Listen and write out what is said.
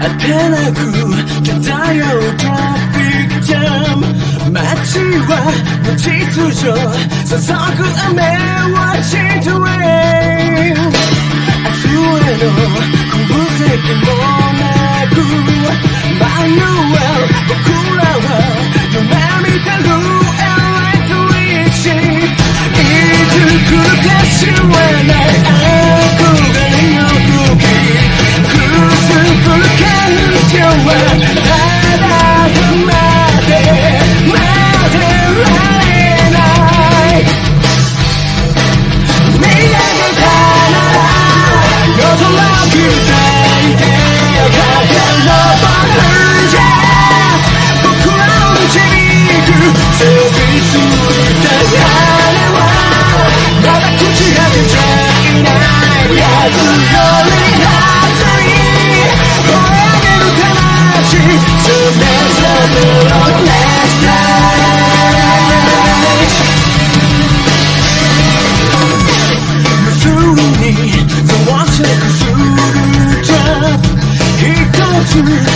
当てなく漂うトラフィックジャム街は無秩序注ぐ雨はシートレイン溢れの空席もなく迷う僕らは夢見てるエレクトリッシーいつ来るか知らない憧れの時くすぶる感情はただ待ってられない見上げたなら夜空を刻いて駆け上るじゃ僕らを導く飛びついた羽はまだ朽ち果てちゃいないやつより熱い燃え上げる魂それぞれのネクタイ無数に増殖するジャンプ一つ